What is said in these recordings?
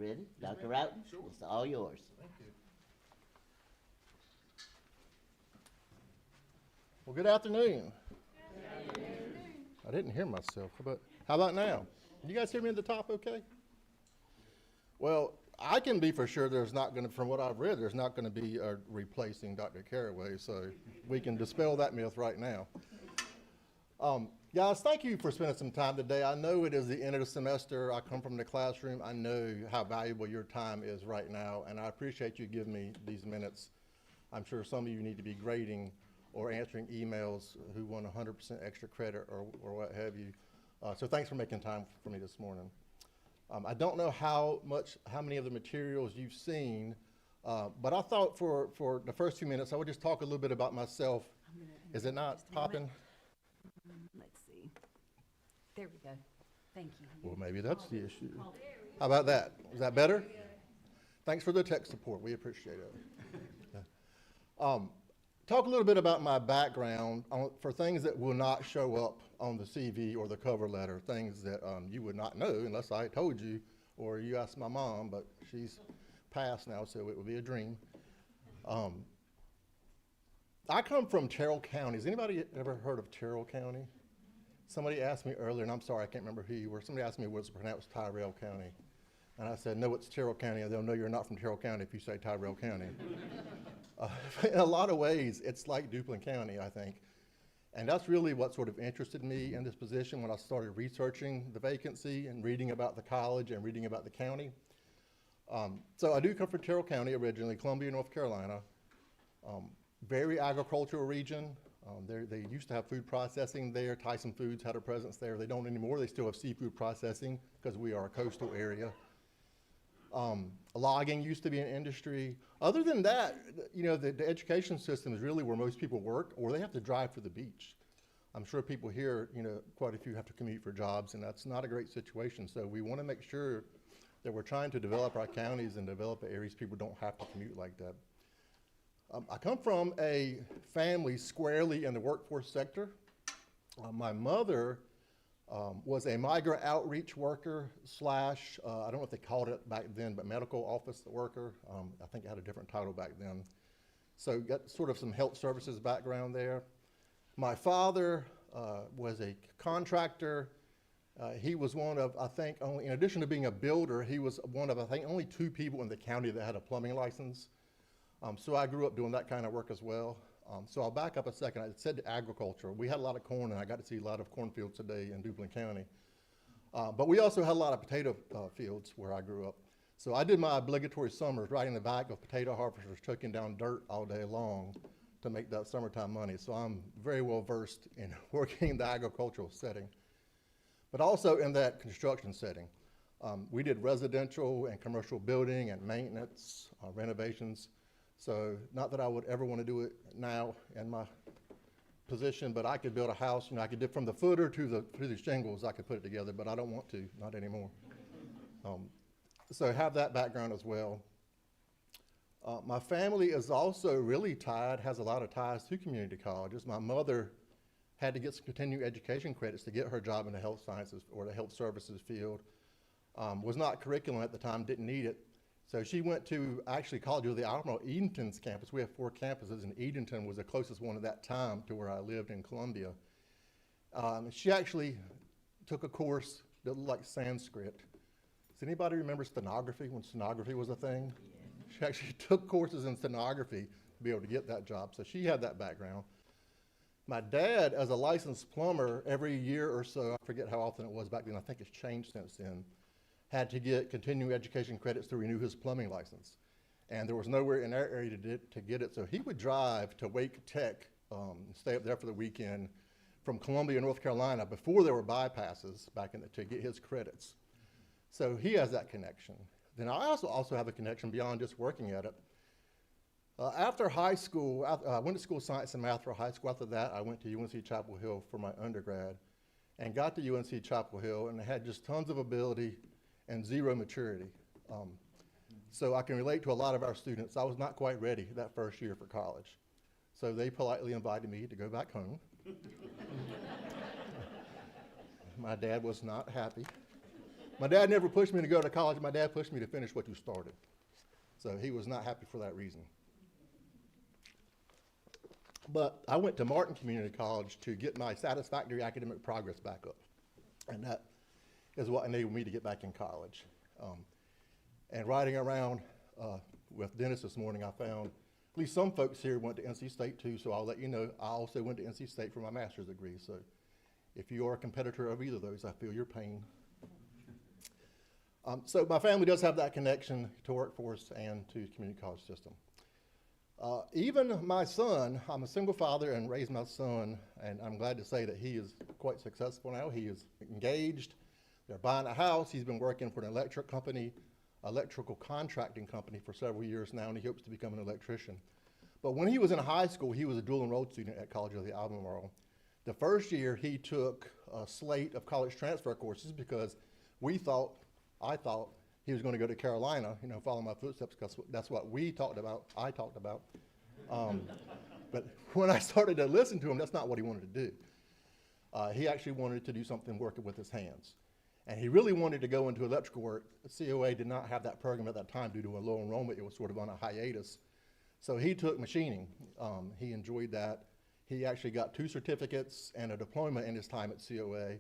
ready? Dr. Roughton? Sure. It's all yours. Thank you. Well, good afternoon. I didn't hear myself. How about now? You guys hear me at the top okay? Well, I can be for sure there's not going to, from what I've read, there's not going to be a replacing Dr. Carraway, so we can dispel that myth right now. Guys, thank you for spending some time today. I know it is the end of the semester. I come from the classroom. I know how valuable your time is right now, and I appreciate you giving me these minutes. I'm sure some of you need to be grading or answering emails who want 100% extra credit or what have you. So thanks for making time for me this morning. I don't know how many of the materials you've seen, but I thought for the first few minutes, I would just talk a little bit about myself. Is it not popping? Let's see. There we go. Thank you. Well, maybe that's the issue. How about that? Is that better? Thanks for the tech support. We appreciate it. Talk a little bit about my background for things that will not show up on the CV or the cover letter, things that you would not know unless I told you or you asked my mom, but she's passed now, so it would be a dream. I come from Terrell County. Has anybody ever heard of Terrell County? Somebody asked me earlier, and I'm sorry, I can't remember who you were. Somebody asked me what's pronounced Tyrell County. And I said, no, it's Terrell County, and they'll know you're not from Terrell County if you say Tyrell County. In a lot of ways, it's like Duplin County, I think. And that's really what sort of interested me in this position when I started researching the vacancy and reading about the college and reading about the county. So I do come from Terrell County originally, Columbia, North Carolina. Very agricultural region. They used to have food processing there. Tyson Foods had a presence there. They don't anymore. They still have seafood processing because we are a coastal area. Logging used to be an industry. Other than that, you know, the education system is really where most people work, or they have to drive to the beach. I'm sure people here, you know, quite a few have to commute for jobs, and that's not a great situation. So we want to make sure that we're trying to develop our counties and develop areas people don't have to commute like that. I come from a family squarely in the workforce sector. My mother was a migrant outreach worker slash, I don't know what they called it back then, but medical office worker. I think it had a different title back then. So got sort of some health services background there. My father was a contractor. He was one of, I think, only, in addition to being a builder, he was one of, I think, only 2 people in the county that had a plumbing license. So I grew up doing that kind of work as well. So I'll back up a second. I said agriculture. We had a lot of corn, and I got to see a lot of cornfields today in Duplin County. But we also had a lot of potato fields where I grew up. So I did my obligatory summers riding the back of potato harvesters, chucking down dirt all day long to make that summertime money. So I'm very well versed in working in the agricultural setting, but also in that construction setting. We did residential and commercial building and maintenance, renovations. So not that I would ever want to do it now in my position, but I could build a house, you know, I could do from the footer to the shingles, I could put it together, but I don't want to, not anymore. So have that background as well. My family is also really tied, has a lot of ties to community colleges. My mother had to get some continuing education credits to get her job in the health sciences or the health services field. Was not curriculum at the time, didn't need it. So she went to actually college with the Alamo Edenton's campus. We have 4 campuses, and Edenton was the closest one at that time to where I lived in Columbia. She actually took a course that looked like Sanskrit. Does anybody remember stenography when stenography was a thing? Yeah. She actually took courses in stenography to be able to get that job. So she had that background. My dad, as a licensed plumber, every year or so, I forget how often it was back then, I think it's changed since then, had to get continuing education credits to renew his plumbing license. And there was nowhere in our area to get it, so he would drive to Wake Tech, stay up there for the weekend from Columbia, North Carolina, before there were bypasses back in to get his credits. So he has that connection. Then I also have a connection beyond just working at it. After high school, I went to school science and math for high school. After that, I went to UNC Chapel Hill for my undergrad and got to UNC Chapel Hill and had just tons of ability and zero maturity. So I can relate to a lot of our students. I was not quite ready that first year for college. So they politely invited me to go back home. My dad was not happy. My dad never pushed me to go to college. My dad pushed me to finish what you started. So he was not happy for that reason. But I went to Martin Community College to get my satisfactory academic progress back up. And that is what enabled me to get back in college. And riding around with Dennis this morning, I found at least some folks here went to NC State too, so I'll let you know I also went to NC State for my master's degree. So if you are a competitor of either of those, I feel your pain. So my family does have that connection to workforce and to community college system. Even my son, I'm a single father and raised my son, and I'm glad to say that he is quite successful now. He is engaged. They're buying a house. He's been working for an electrical contracting company for several years now, and he hopes to become an electrician. But when he was in high school, he was a dual enrolled student at College of the Albemarle. The first year, he took a slate of college transfer courses because I thought he was going to go to Carolina, follow my footsteps, because that's what I talked about. But when I started to listen to him, that's not what he wanted to do. He actually wanted to do something working with his hands. And he really wanted to go into electrical work. COA did not have that program at that time due to a low enrollment. It was sort of on a hiatus. So he took machining. He enjoyed that. He actually got 2 certificates and a diploma in his time at COA.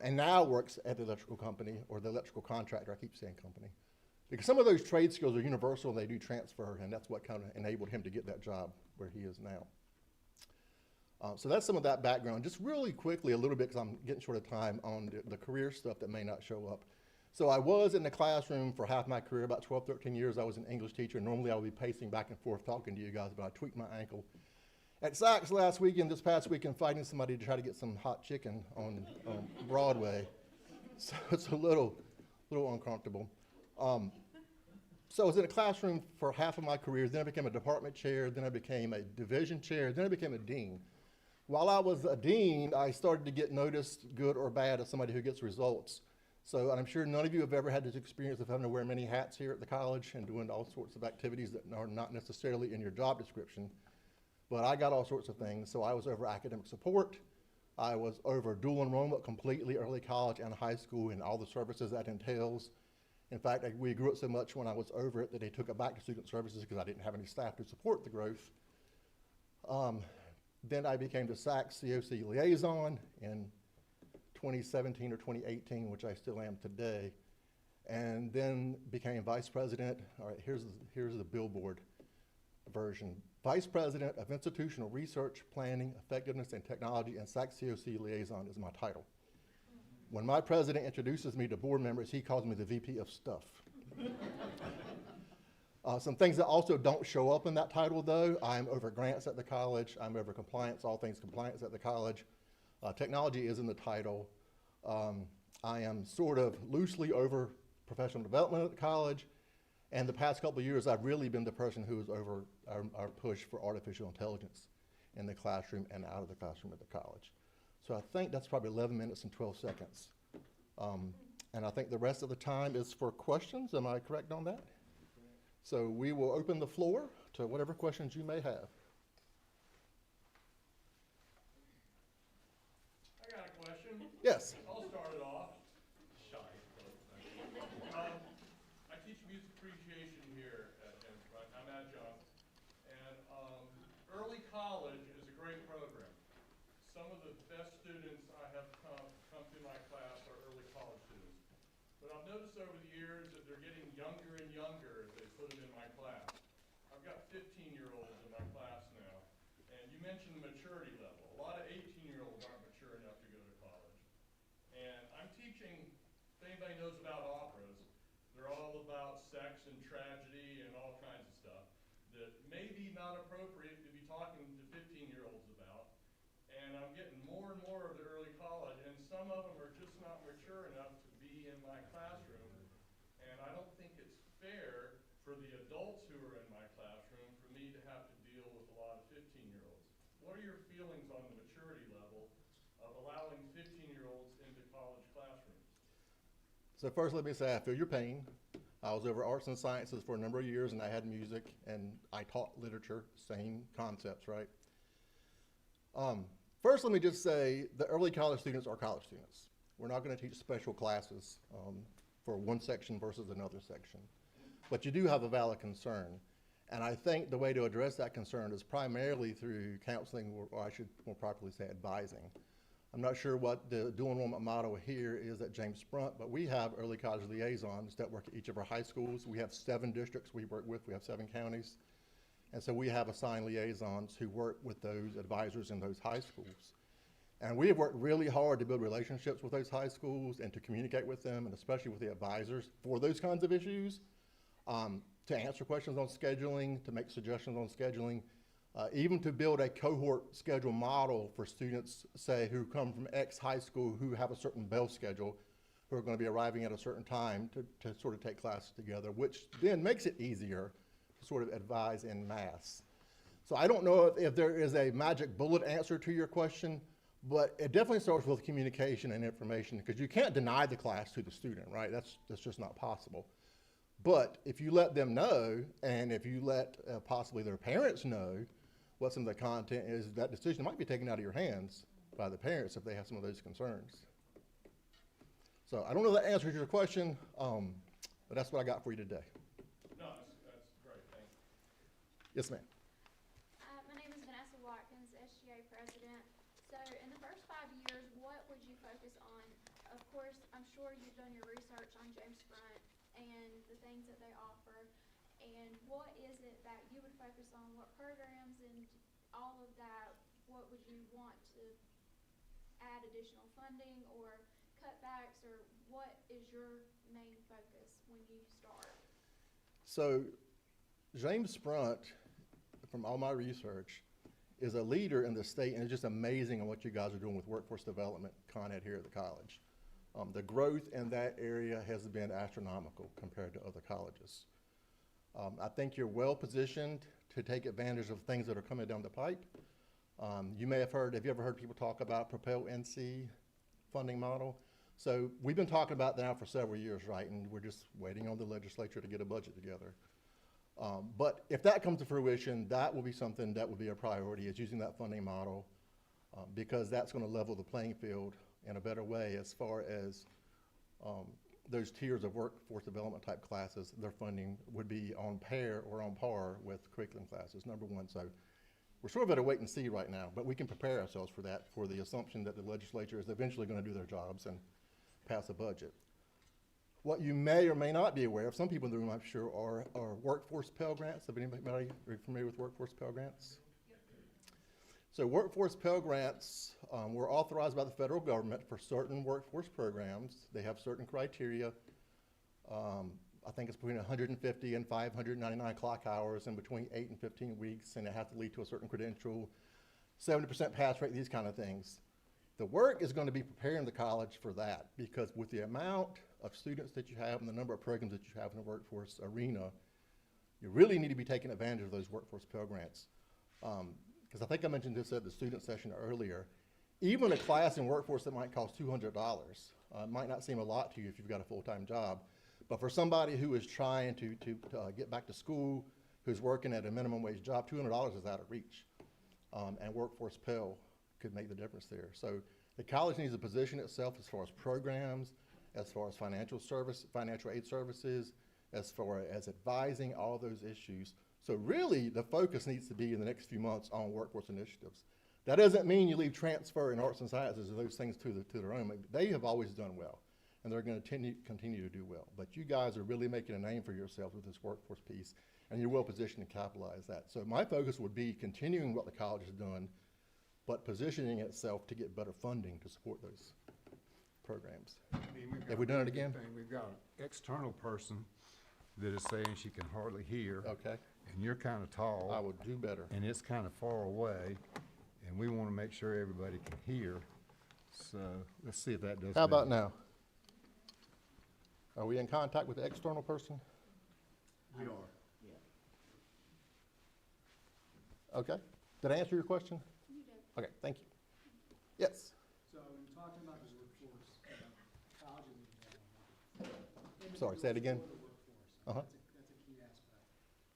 And now works at the electrical company, or the electrical contractor, I keep saying company. Because some of those trade skills are universal and they do transfer, and that's what kind of enabled him to get that job where he is now. So that's some of that background. Just really quickly a little bit, because I'm getting short of time, on the career stuff that may not show up. So I was in the classroom for half my career, about 12, 13 years. I was an English teacher. Normally I would be pacing back and forth talking to you guys, but I tweaked my ankle at Saks this past weekend, fighting somebody to try to get some hot chicken on Broadway. So it's a little uncomfortable. So I was in a classroom for half of my career. Then I became a department chair. Then I became a division chair. Then I became a dean. While I was a dean, I started to get noticed, good or bad, as somebody who gets results. So I'm sure none of you have ever had this experience of having to wear many hats here at the college and doing all sorts of activities that are not necessarily in your job description. But I got all sorts of things. So I was over academic support. I was over dual enrollment completely, early college and high school, and all the services that entails. In fact, we grew it so much when I was over it that they took it back to student services because I didn't have any staff to support the growth. Then I became the Saks COC liaison in 2017 or 2018, which I still am today, and then became vice president. All right, here's the billboard version. Vice President of Institutional Research, Planning, Effectiveness, and Technology, and Saks COC liaison is my title. When my president introduces me to board members, he calls me the VP of Stuff. Some things that also don't show up in that title, though: I'm over grants at the college. I'm over compliance, all things compliance at the college. Technology is in the title. I am sort of loosely over professional development at the college. And the past couple of years, I've really been the person who is over our push for artificial intelligence in the classroom and out of the classroom at the college. So I think that's probably 11 minutes and 12 seconds. And I think the rest of the time is for questions. Am I correct on that? So we will open the floor to whatever questions you may have. I got a question. Yes. I'll start it off. Shy. I teach music appreciation here at James Sprunt. I'm adjunct. And early college is a great program. Some of the best students I have come through my class are early college students. But I've noticed over the years that they're getting younger and younger as they put them in my class. I've got 15-year-olds in my class now. And you mentioned the maturity level. A lot of 18-year-olds aren't mature enough to go to college. And I'm teaching, if anybody knows about operas, they're all about sex and tragedy and all kinds of stuff that may be not appropriate to be talking to 15-year-olds about. And I'm getting more and more of the early college, and some of them are just not mature enough to be in my classroom. And I don't think it's fair for the adults who are in my classroom for me to have to deal with a lot of 15-year-olds. What are your feelings on the maturity level of allowing 15-year-olds into college classrooms? So first, let me say I feel your pain. I was over arts and sciences for a number of years, and I had music, and I taught literature, same concepts, right? First, let me just say the early college students are college students. We're not going to teach special classes for one section versus another section. But you do have a valid concern. And I think the way to address that concern is primarily through counseling, or I should more properly say advising. I'm not sure what the dual enrollment model here is at James Sprunt, but we have early college liaisons that work at each of our high schools. We have 7 districts we work with. We have 7 counties. And so we have assigned liaisons who work with those advisors in those high schools. And we have worked really hard to build relationships with those high schools and to communicate with them, and especially with the advisors for those kinds of issues, to answer questions on scheduling, to make suggestions on scheduling, even to build a cohort schedule model for students, say, who come from X high school who have a certain bell schedule, who are going to be arriving at a certain time to sort of take classes together, which then makes it easier to sort of advise en masse. So I don't know if there is a magic bullet answer to your question, but it definitely starts with communication and information, because you can't deny the class to the student, right? That's just not possible. But if you let them know, and if you let possibly their parents know what some of the content is, that decision might be taken out of your hands by the parents if they have some of those concerns. So I don't know if that answers your question, but that's what I got for you today. No, that's great, thank you. Yes, ma'am. My name is Vanessa Watkins, SGA president. So in the first 5 years, what would you focus on? Of course, I'm sure you've done your research on James Sprunt and the things that they offer. And what is it that you would focus on? What programs and all of that, what would you want to add additional funding or cutbacks, or what is your main focus when you start? So James Sprunt, from all my research, is a leader in the state, and it's just amazing on what you guys are doing with workforce development content here at the college. The growth in that area has been astronomical compared to other colleges. I think you're well positioned to take advantage of things that are coming down the pipe. You may have heard, have you ever heard people talk about Propel NC funding model? So we've been talking about that now for several years, right? And we're just waiting on the legislature to get a budget together. But if that comes to fruition, that will be something that will be a priority, is using that funding model, because that's going to level the playing field in a better way as far as those tiers of workforce development type classes. Their funding would be on pair or on par with curriculum classes, number one. So we're sort of at a wait and see right now, but we can prepare ourselves for that, for the assumption that the legislature is eventually going to do their jobs and pass a budget. What you may or may not be aware of, some people in the room I'm sure are workforce Pell Grants. Have anybody are familiar with workforce Pell Grants? So workforce Pell Grants were authorized by the federal government for certain workforce programs. They have certain criteria. I think it's between 150 and 599 clock hours and between 8 and 15 weeks, and it has to lead to a certain credential, 70% pass rate, these kind of things. The work is going to be preparing the college for that, because with the amount of students that you have and the number of programs that you have in the workforce arena, you really need to be taking advantage of those workforce Pell Grants. Because I think I mentioned this at the student session earlier. Even a class in workforce that might cost $200 might not seem a lot to you if you've got a full-time job. But for somebody who is trying to get back to school, who's working at a minimum wage job, $200 is out of reach. And workforce Pell could make the difference there. So the college needs to position itself as far as programs, as far as financial aid services, as far as advising, all those issues. So really, the focus needs to be in the next few months on workforce initiatives. That doesn't mean you leave transfer and arts and sciences and those things to their own. They have always done well, and they're going to continue to do well. But you guys are really making a name for yourselves with this workforce piece, and you're well positioned to capitalize that. So my focus would be continuing what the college has done, but positioning itself to get better funding to support those programs. Have we done it again? We've got an external person that is saying she can hardly hear. Okay. And you're kind of tall. I will do better. And it's kind of far away, and we want to make sure everybody can hear. So let's see if that does. How about now? Are we in contact with the external person? We are. Okay. Did I answer your question? You did. Okay, thank you. Yes. So when talking about the workforce, colleges in Sorry, say it again. the workforce. Uh-huh. That's a key aspect.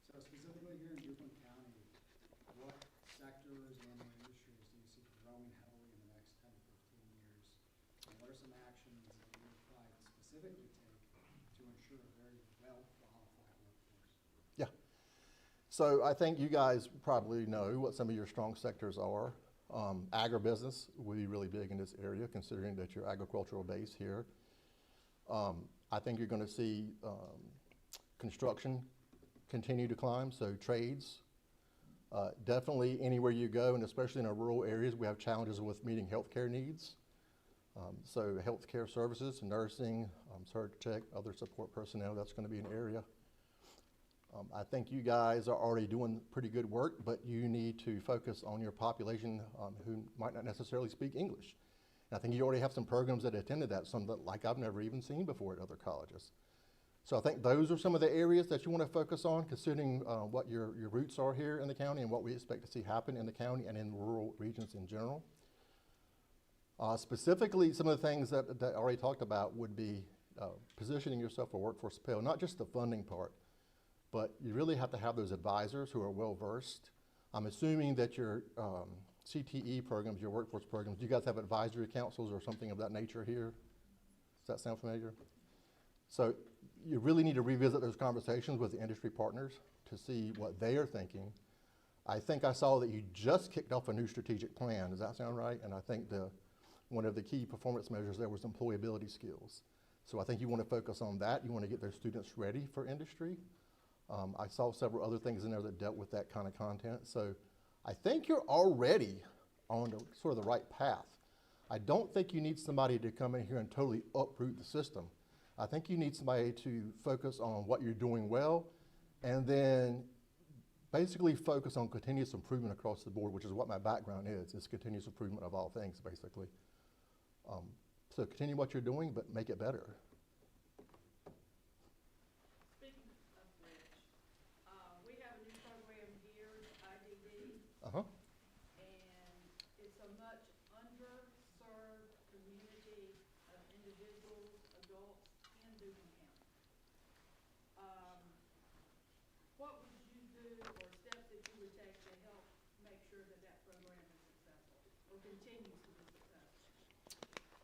So specifically here in Roughton County, what sectors and industries do you see growing heavily in the next 10 to 15 years? And what are some actions help qualify workforce? Yeah. So I think you guys probably know what some of your strong sectors are. Agribusiness will be really big in this area, considering that you're agricultural base here. I think you're going to see construction continue to climb, so trades. Definitely anywhere you go, and especially in our rural areas, we have challenges with meeting healthcare needs. So healthcare services, nursing, surg tech, other support personnel, that's going to be an area. I think you guys are already doing pretty good work, but you need to focus on your population who might not necessarily speak English. And I think you already have some programs that attended that, some that like I've never even seen before at other colleges. So I think those are some of the areas that you want to focus on, considering what your roots are here in the county and what we expect to see happen in the county and in rural regions in general. Specifically, some of the things that I already talked about would be positioning yourself for workforce appeal, not just the funding part, but you really have to have those advisors who are well-versed. I'm assuming that your CTE programs, your workforce programs, do you guys have advisory councils or something of that nature here? Does that sound familiar? So you really need to revisit those conversations with the industry partners to see what they are thinking. I think I saw that you just kicked off a new strategic plan. Does that sound right? And I think one of the key performance measures there was employability skills. So I think you want to focus on that. You want to get those students ready for industry. I saw several other things in there that dealt with that kind of content. So I think you're already on sort of the right path. I don't think you need somebody to come in here and totally uproot the system. I think you need somebody to focus on what you're doing well, and then basically focus on continuous improvement across the board, which is what my background is. It's continuous improvement of all things, basically. So continue what you're doing, but make it better. Speaking of which, we have a new program here, IDD, Uh-huh. and it's a much underserved community of individuals, adults in Dugan County. What would you do, or steps that you would take to help make sure that that program is successful, or continues to be successful?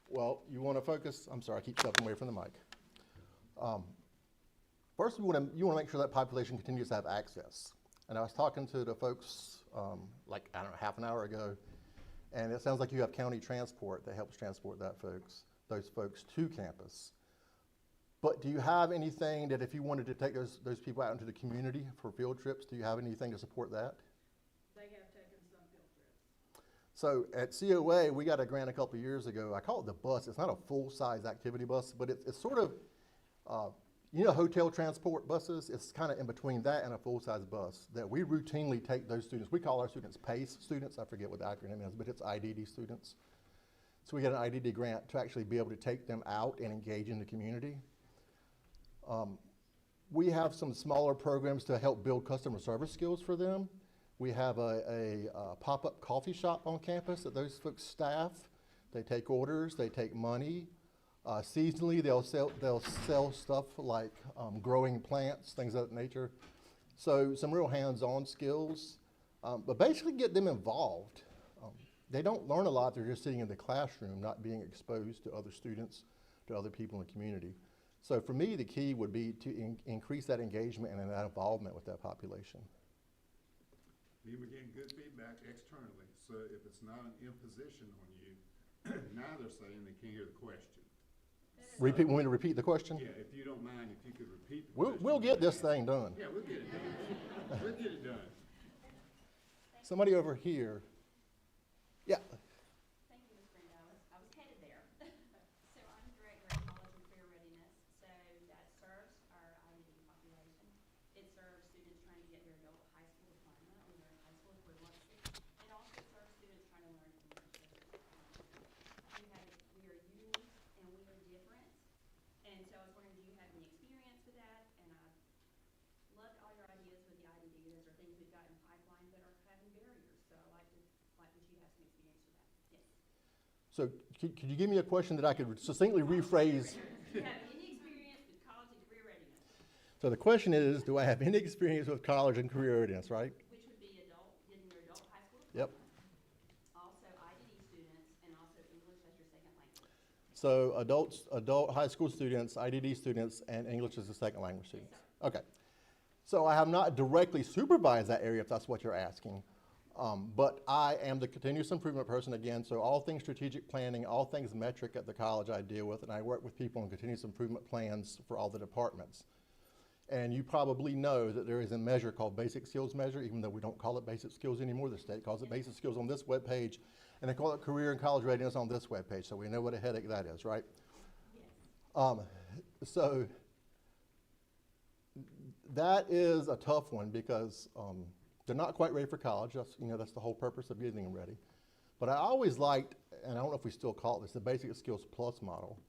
Well, you want to focus, I'm sorry, I keep stepping away from the mic. First, you want to make sure that population continues to have access. And I was talking to the folks, like, I don't know, half an hour ago, and it sounds like you have county transport that helps transport those folks to campus. But do you have anything that if you wanted to take those people out into the community for field trips, do you have anything to support that? They have taken some field trips. So at COA, we got a grant a couple of years ago. I call it the bus. It's not a full-size activity bus, but it's sort of, hotel transport buses. It's kind of in between that and a full-size bus that we routinely take those students. We call our students PACE students. I forget what the acronym is, but it's IDD students. So we got an IDD grant to actually be able to take them out and engage in the community. We have some smaller programs to help build customer service skills for them. We have a pop-up coffee shop on campus that those folks staff. They take orders, they take money. Seasonally, they'll sell stuff like growing plants, things of that nature. So some real hands-on skills, but basically get them involved. They don't learn a lot, they're just sitting in the classroom, not being exposed to other students, to other people in the community. So for me, the key would be to increase that engagement and that involvement with that population. We're getting good feedback externally, so if it's not an imposition on you, now they're saying they can't hear the question. Want me to repeat the question? Yeah, if you don't mind, if you could repeat the question. We'll get this thing done. Yeah, we'll get it done. We'll get it done. Somebody over here. Yeah. Thank you, Ms. Brenda. I was headed there. So I'm Director of College and Career Readiness. So that serves our IDD population. It serves students trying to get their adult high school diploma or their high school equivalency. It also serves students trying to learn English. We are unique and we are different. And so I was wondering, do you have any experience with that? And I loved all your ideas with the IDD. Those are things we've got in pipeline that are having barriers. So I like would you have some experience with that? Yes. So could you give me a question that I could succinctly rephrase? Do you have any experience with college and career readiness? So the question is, do I have any experience with college and career readiness, right? Which would be getting your adult high school Yep. diploma. Also IDD students and also English as your second language. So adult high school students, IDD students, and English as a second language students. Okay. So I have not directly supervised that area, if that's what you're asking. But I am the continuous improvement person again, so all things strategic planning, all things metric at the college I deal with, and I work with people on continuous improvement plans for all the departments. And you probably know that there is a measure called basic skills measure, even though we don't call it basic skills anymore. The state calls it basic skills on this webpage, and they call it career and college readiness on this webpage, so we know what a headache that is, right? So that is a tough one because they're not quite ready for college. That's the whole purpose of getting them ready. But I always liked, and I don't know if we still call it this, the Basic Skills Plus model,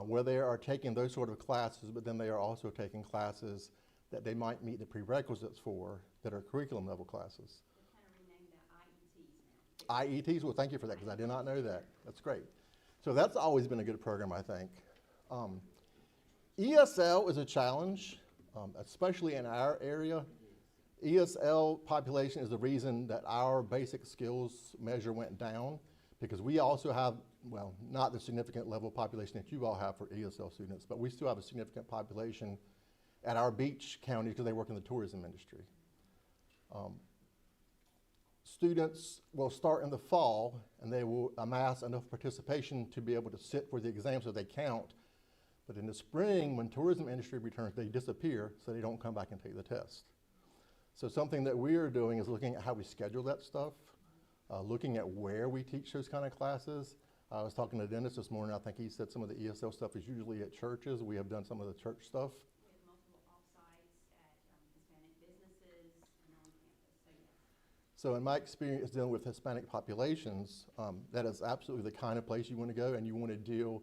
where they are taking those sort of classes, but then they are also taking classes that they might meet the prerequisites for that are curriculum level classes. They kind of renamed that IETs now. IETs, well, thank you for that, because I did not know that. That's great. So that's always been a good program, I think. ESL is a challenge, especially in our area. ESL population is the reason that our basic skills measure went down, because we also have, well, not the significant level of population that you all have for ESL students, but we still have a significant population at our beach counties because they work in the tourism industry. Students will start in the fall and they will amass enough participation to be able to sit for the exam so they count. But in the spring, when tourism industry returns, they disappear so they don't come back and take the test. So something that we are doing is looking at how we schedule that stuff, looking at where we teach those kind of classes. I was talking to Dennis this morning. I think he said some of the ESL stuff is usually at churches. We have done some of the church stuff. We have multiple off-sites at Hispanic businesses and on campus, so yes. So in my experience dealing with Hispanic populations, that is absolutely the kind of place you want to go, and you want to deal,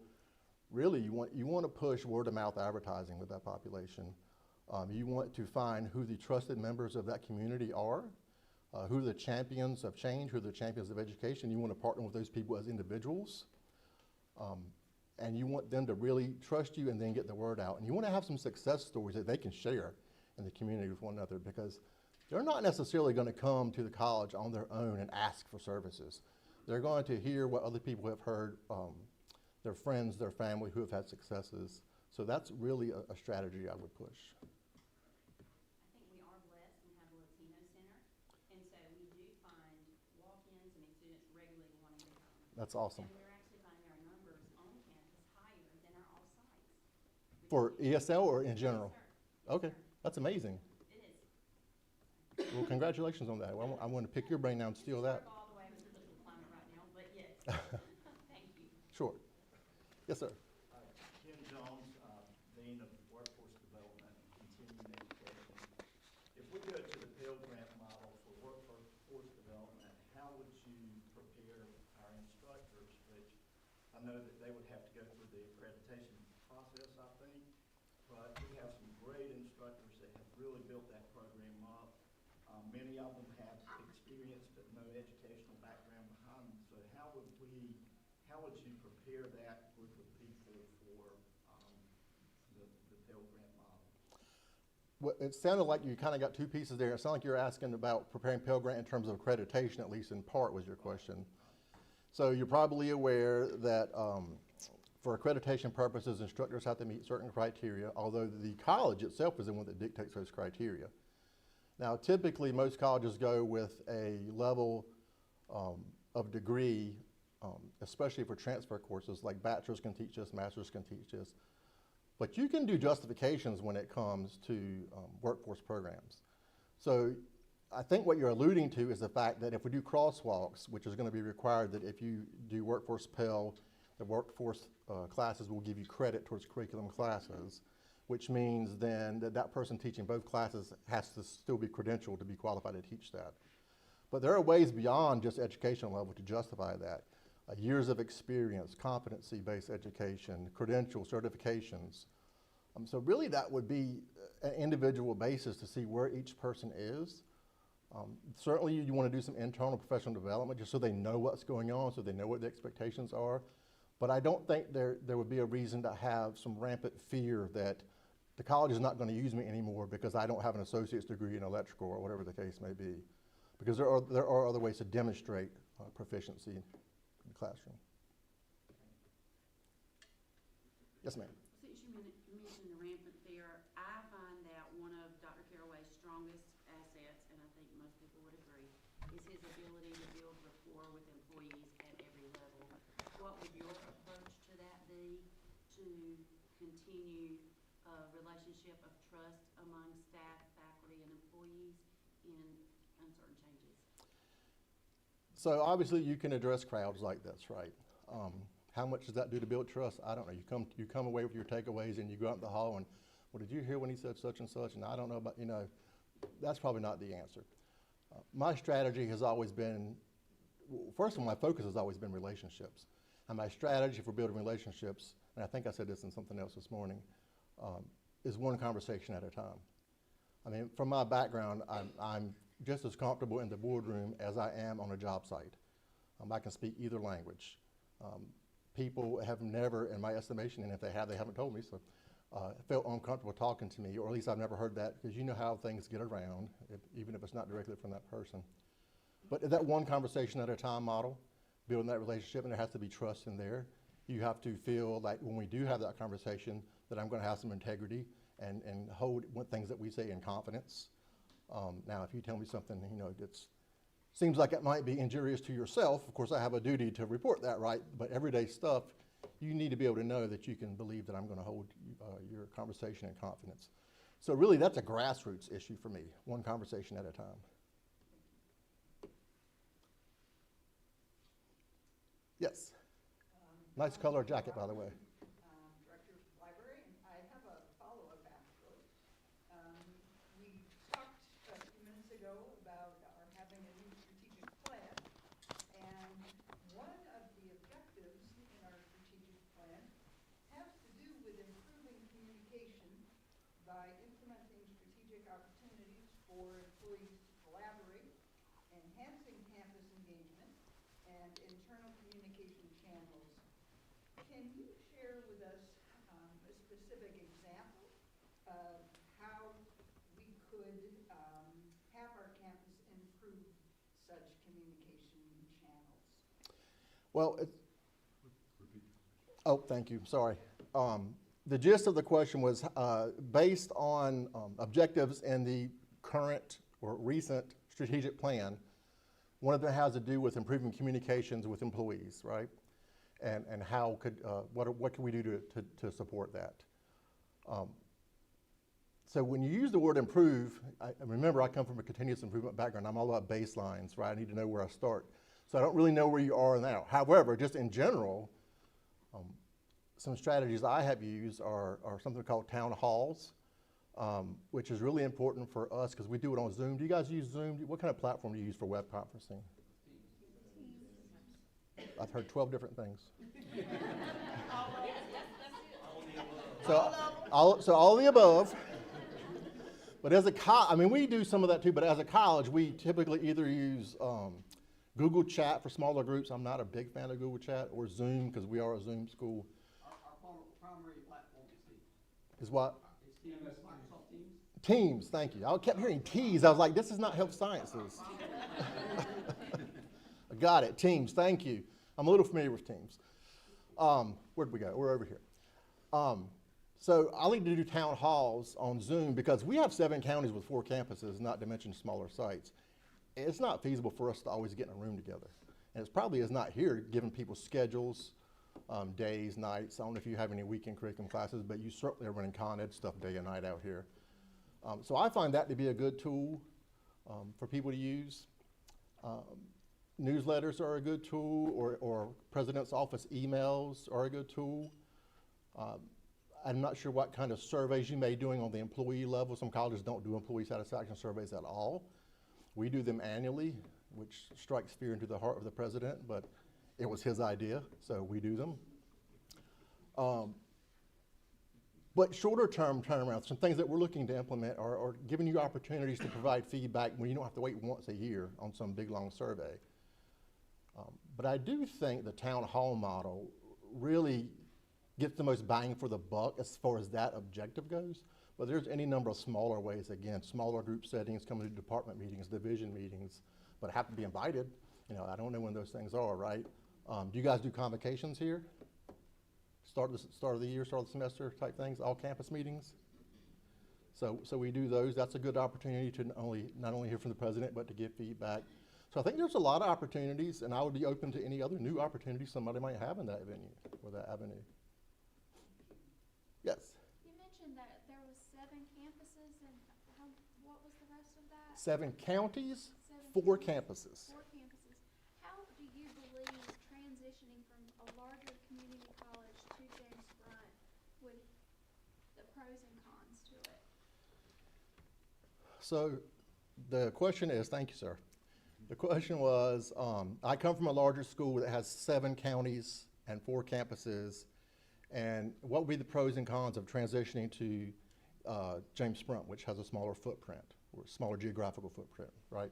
really, you want to push word-of-mouth advertising with that population. You want to find who the trusted members of that community are, who are the champions of change, who are the champions of education. You want to partner with those people as individuals. And you want them to really trust you and then get the word out. And you want to have some success stories that they can share in the community with one another, because they're not necessarily going to come to the college on their own and ask for services. They're going to hear what other people have heard, their friends, their family who have had successes. So that's really a strategy I would push. I think we are blessed and have a Latino center, and so we do find walk-ins and students regularly wanting to come. That's awesome. And we're actually finding our numbers on campus higher than our off-sites. For ESL or in general? Yes, sir. Okay, that's amazing. It is. Well, congratulations on that. I want to pick your brain now and steal that. All the way with the political climate right now, but yes. Thank you. Sure. Yes, sir. Jim Jones, Dean of Workforce Development and Continuing Education. If we go to the Pell Grant model for workforce development, how would you prepare our instructors, which I know that they would have to go through the accreditation process, I think, but we have some great instructors that have really built that program up. Many of them have experience but no educational background behind them. So how would you prepare that group of people for the Pell Grant model? Well, it sounded like you kind of got two pieces there. It sounded like you're asking about preparing Pell Grant in terms of accreditation, at least in part was your question. So you're probably aware that for accreditation purposes, instructors have to meet certain criteria, although the college itself is the one that dictates those criteria. Now, typically, most colleges go with a level of degree, especially for transfer courses, like bachelor's can teach this, master's can teach this. But you can do justifications when it comes to workforce programs. So I think what you're alluding to is the fact that if we do crosswalks, which is going to be required that if you do workforce Pell, the workforce classes will give you credit towards curriculum classes, which means then that person teaching both classes has to still be credentialed to be qualified to teach that. But there are ways beyond just educational level to justify that. Years of experience, competency-based education, credential certifications. So really that would be an individual basis to see where each person is. Certainly you want to do some internal professional development just so they know what's going on, so they know what the expectations are. But I don't think there would be a reason to have some rampant fear that the college is not going to use me anymore because I don't have an associate's degree in electrical or whatever the case may be. Because there are other ways to demonstrate proficiency in the classroom. Yes, ma'am. Since you mentioned rampant fear, I find that one of Dr. Caraway's strongest assets, and I think most people would agree, is his ability to build rapport with employees at every level. What would your approach to that be to continue a relationship of trust among staff, faculty, and employees in uncertain changes? So obviously you can address crowds like this, right? How much does that do to build trust? I don't know. You come away with your takeaways and you go out in the hall and, well, did you hear when he said such and such? And I don't know about, that's probably not the answer. My strategy has always been, first of all, my focus has always been relationships. And my strategy for building relationships, and I think I said this in something else this morning, is one conversation at a time. I mean, from my background, I'm just as comfortable in the boardroom as I am on a job site. I can speak either language. People have never, in my estimation, and if they have, they haven't told me, so felt uncomfortable talking to me, or at least I've never heard that, because you know how things get around, even if it's not directly from that person. But that one conversation at a time model, building that relationship, and there has to be trust in there. You have to feel like when we do have that conversation that I'm going to have some integrity and hold things that we say in confidence. Now, if you tell me something, that seems like it might be injurious to yourself, of course I have a duty to report that, right? But everyday stuff, you need to be able to know that you can believe that I'm going to hold your conversation in confidence. So really, that's a grassroots issue for me, one conversation at a time. Yes. Nice color jacket, by the way. Director of the library, and I have a follow-up actually. We talked a few minutes ago about our having a new strategic plan, and one of the objectives in our strategic plan has to do with improving communication by implementing strategic opportunities for employees to collaborate, enhancing campus engagement, and internal communication channels. Can you share with us a specific example of how we could have our campus improve such communication channels? Well, thank you, sorry. The gist of the question was based on objectives in the current or recent strategic plan. One of them has to do with improving communications with employees, right? And how could, what can we do to support that? So when you use the word improve, remember I come from a continuous improvement background. I'm all about baselines, right? I need to know where I start. So I don't really know where you are now. However, just in general, some strategies I have used are something called town halls, which is really important for us because we do it on Zoom. Do you guys use Zoom? What kind of platform do you use for web conferencing? I've heard 12 different things. So all the above. But as we do some of that too, but as a college, we typically either use Google Chat for smaller groups. I'm not a big fan of Google Chat, or Zoom, because we are a Zoom school. Our primary platform is Teams. Is what? It's Teams, Microsoft Teams. Teams, thank you. I kept hearing T's. I was like, this is not health sciences. I got it, Teams, thank you. I'm a little familiar with Teams. Where'd we go? We're over here. So I like to do town halls on Zoom because we have 7 counties with 4 campuses, not to mention smaller sites. It's not feasible for us to always get in a room together. And it probably is not here, given people's schedules, days, nights. I don't know if you have any weekend curriculum classes, but you certainly are running Con Ed stuff day and night out here. So I find that to be a good tool for people to use. Newsletters are a good tool, or President's Office emails are a good tool. I'm not sure what kind of surveys you may be doing on the employee level. Some colleges don't do employee satisfaction surveys at all. We do them annually, which strikes fear into the heart of the president, but it was his idea, so we do them. But shorter term turnarounds, some things that we're looking to implement are giving you opportunities to provide feedback when you don't have to wait once a year on some big long survey. But I do think the town hall model really gets the most bang for the buck as far as that objective goes. But there's any number of smaller ways, again, smaller group settings, coming to department meetings, division meetings, but have to be invited. I don't know when those things are, right? Do you guys do convocations here? start of the year, start of the semester type things, all campus meetings. So we do those. That's a good opportunity to not only hear from the president, but to give feedback. So I think there's a lot of opportunities, and I would be open to any other new opportunities somebody might have in that venue or that avenue. Yes? You mentioned that there was 7 campuses, and what was the rest of that? 7 counties, 7 4 counties, campuses. 4 campuses. How do you believe transitioning from a larger community college to James Sprunt with the pros and cons to it? So the question is, thank you, sir. The question was, I come from a larger school that has 7 counties and 4 campuses, and what would be the pros and cons of transitioning to James Sprunt, which has a smaller footprint, or smaller geographical footprint, right?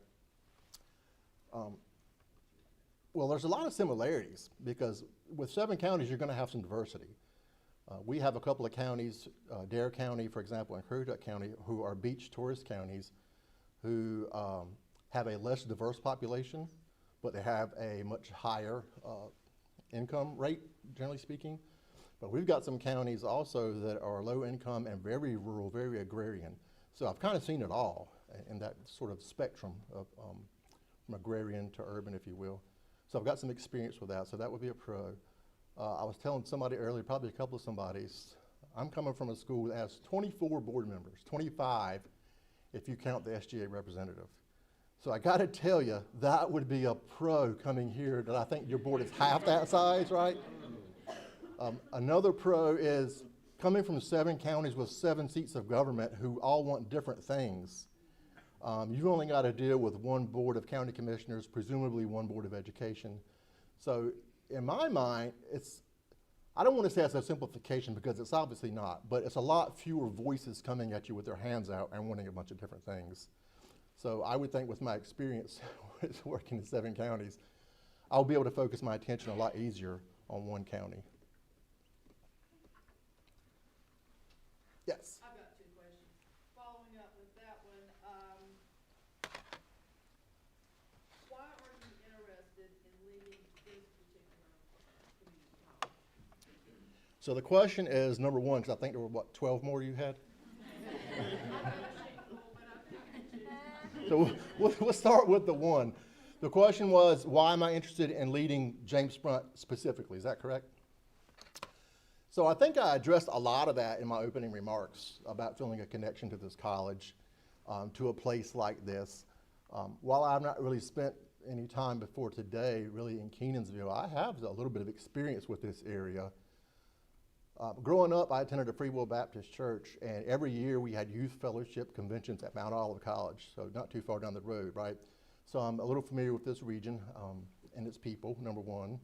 Well, there's a lot of similarities, because with 7 counties, you're gonna have some diversity. We have a couple of counties, Dare County, for example, and Currituck County, who are beach tourist counties, who have a less diverse population, but they have a much higher income rate, generally speaking. But we've got some counties also that are low income and very rural, very agrarian. So I've kind of seen it all in that sort of spectrum of from agrarian to urban, if you will. So I've got some experience with that, so that would be a pro. I was telling somebody earlier, probably a couple of somebodies, I'm coming from a school that has 24 board members, 25 if you count the SGA representative. So I gotta tell you, that would be a pro coming here, that I think your board is half that size, right? Another pro is coming from 7 counties with 7 seats of government who all want different things. You've only got to deal with 1 board of county commissioners, presumably 1 board of education. So in my mind, I don't want to say it's a simplification, because it's obviously not, but it's a lot fewer voices coming at you with their hands out and wanting a bunch of different things. So I would think with my experience with working in 7 counties, I'll be able to focus my attention a lot easier on 1 county. Yes? I've got 2 questions. Following up with that one, why are you interested in leading this particular community college? So the question is, number 1, because I think there were, what, 12 more you had? So we'll start with the 1. The question was, why am I interested in leading James Sprunt specifically? Is that correct? So I think I addressed a lot of that in my opening remarks about feeling a connection to this college, to a place like this. While I've not really spent any time before today really in Kenansville, I have a little bit of experience with this area. Growing up, I attended a Free Will Baptist church, and every year we had youth fellowship conventions at Mount Olive College, so not too far down the road, right? So I'm a little familiar with this region and its people, number 1.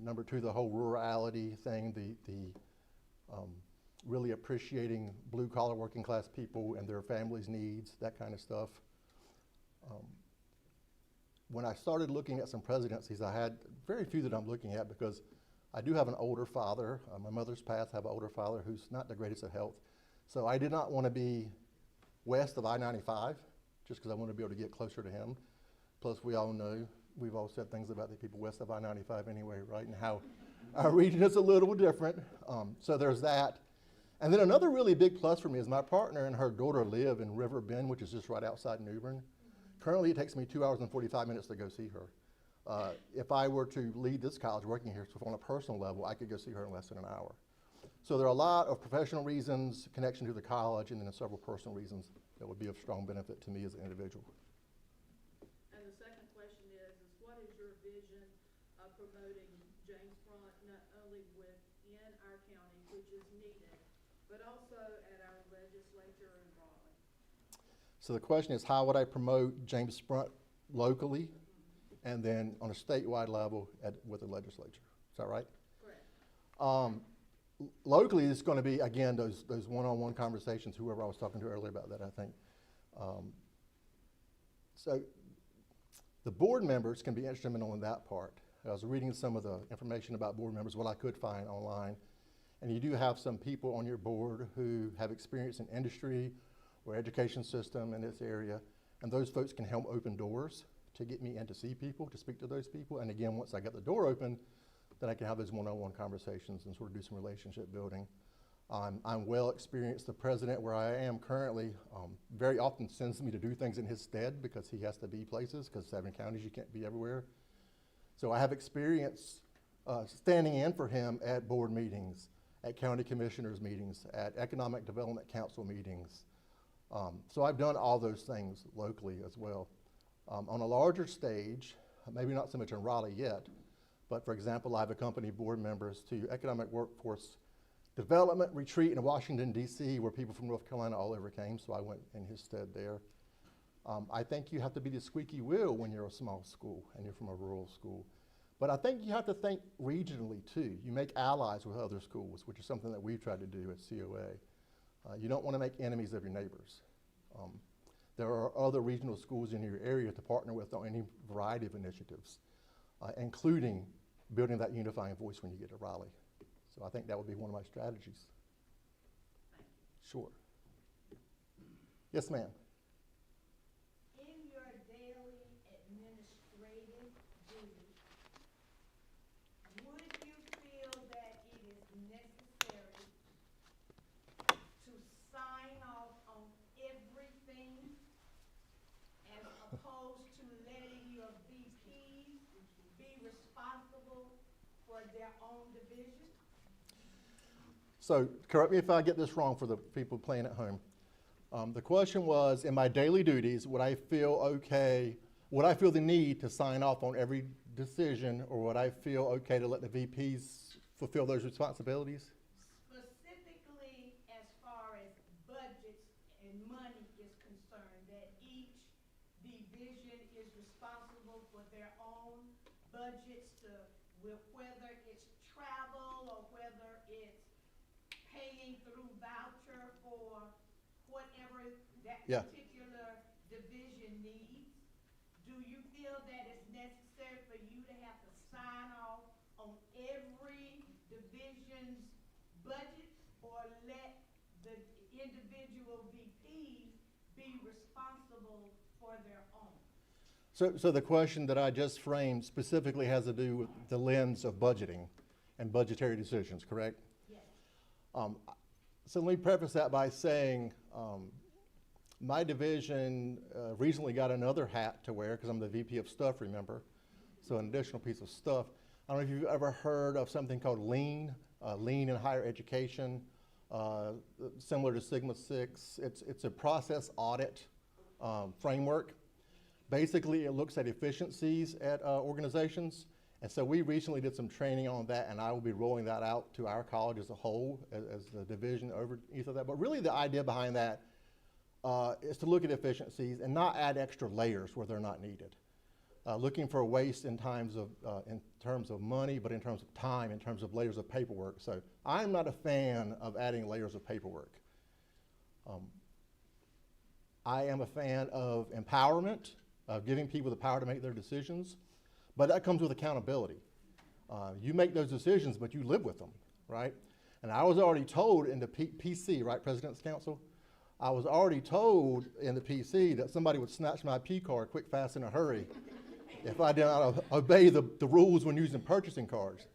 Number 2, the whole rurality thing, the really appreciating blue-collar working class people and their families' needs, that kind of stuff. When I started looking at some presidencies, I had very few that I'm looking at, because I do have an older father. My mother's passed. I have an older father who's not the greatest of health. So I did not want to be west of I-95, just because I wanted to be able to get closer to him. Plus, we all know, we've all said things about the people west of I-95 anyway, right? And how our region is a little different. So there's that. And then another really big plus for me is my partner and her daughter live in River Bend, which is just right outside New Bern. Currently, it takes me 2 hours and 45 minutes to go see her. If I were to lead this college working here, so on a personal level, I could go see her in less than an hour. So there are a lot of professional reasons, connection to the college, and then several personal reasons that would be of strong benefit to me as an individual. And the second question is what is your vision of promoting James Sprunt not only within our county, which is needed, but also at our legislature and broadly? So the question is, how would I promote James Sprunt locally, and then on a statewide level with the legislature? Is that right? Correct. Locally, it's going to be, again, those one-on-one conversations, whoever I was talking to earlier about that, I think. So the board members can be instrumental in that part. I was reading some of the information about board members, what I could find online. And you do have some people on your board who have experience in industry or education system in this area. And those folks can help open doors to get me in to see people, to speak to those people. And again, once I get the door open, then I can have those one-on-one conversations and sort of do some relationship building. I'm well experienced. The president where I am currently very often sends me to do things in his stead because he has to be places, because 7 counties, you can't be everywhere. So I have experience standing in for him at board meetings, at county commissioners meetings, at economic development council meetings. So I've done all those things locally as well. On a larger stage, maybe not so much in Raleigh yet, but for example, I've accompanied board members to economic workforce development retreat in Washington, D.C., where people from North Carolina all over came, so I went in his stead there. I think you have to be the squeaky wheel when you're a small school and you're from a rural school. But I think you have to think regionally too. You make allies with other schools, which is something that we've tried to do at COA. You don't want to make enemies of your neighbors. There are other regional schools in your area to partner with on any variety of initiatives, including building that unifying voice when you get to Raleigh. So I think that would be one of my strategies. Sure. Yes, ma'am. In your daily administrative duties, would you feel that it is necessary to sign off on everything as opposed to letting your VPs be responsible for their own division? So correct me if I get this wrong for the people playing at home. The question was, in my daily duties, would I feel okay, would I feel the need to sign off on every decision, or would I feel okay to let the VPs fulfill those responsibilities? Specifically, as far as budgets and money is concerned, that each division is responsible for their own budgets, whether it's travel or whether it's paying through voucher for whatever that particular division needs. Do you feel that it's necessary for you to have to sign off on every division's budget, or let the individual VPs be responsible for their own? So the question that I just framed specifically has to do with the lens of budgeting and budgetary decisions, correct? So let me preface that by saying my division recently got another hat to wear because I'm the VP of stuff, remember? So an additional piece of stuff. I don't know if you've ever heard of something called lean in higher education, similar to Sigma 6. It's a process audit framework. Basically, it looks at efficiencies at organizations. And so we recently did some training on that, and I will be rolling that out to our college as a whole, as the division over each of that. But really the idea behind that is to look at efficiencies and not add extra layers where they're not needed. Looking for waste in terms of money, but in terms of time, in terms of layers of paperwork. So I'm not a fan of adding layers of paperwork. I am a fan of empowerment, of giving people the power to make their decisions. But that comes with accountability. You make those decisions, but you live with them, right? And I was already told in the PC, right, President's Council? I was already told in the PC that somebody would snatch my P card quick, fast, in a hurry if I did not obey the rules when using purchasing cards.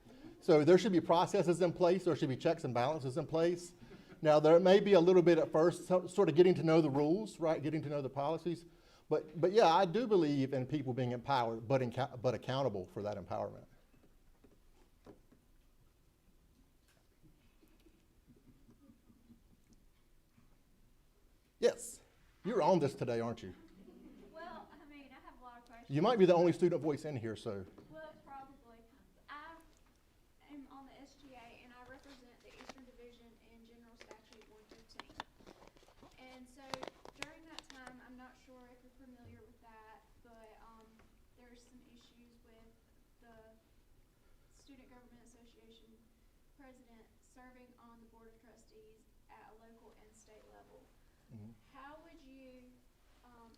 So there should be processes in place. There should be checks and balances in place. Now, there may be a little bit at first, sort of getting to know the rules, right, getting to know the policies. But yeah, I do believe in people being empowered, but accountable for that empowerment. Yes, you're on this today, aren't you? Well, I mean, I have a lot of questions. You might be the only student voice in here, so. Well, probably. I am on the SGA, and I represent the Eastern Division in General Statute 115. And so during that time, I'm not sure if you're familiar with that, but there's some issues with the Student Government Association president serving on the Board of Trustees at a local and state level. Mm-hmm. How would you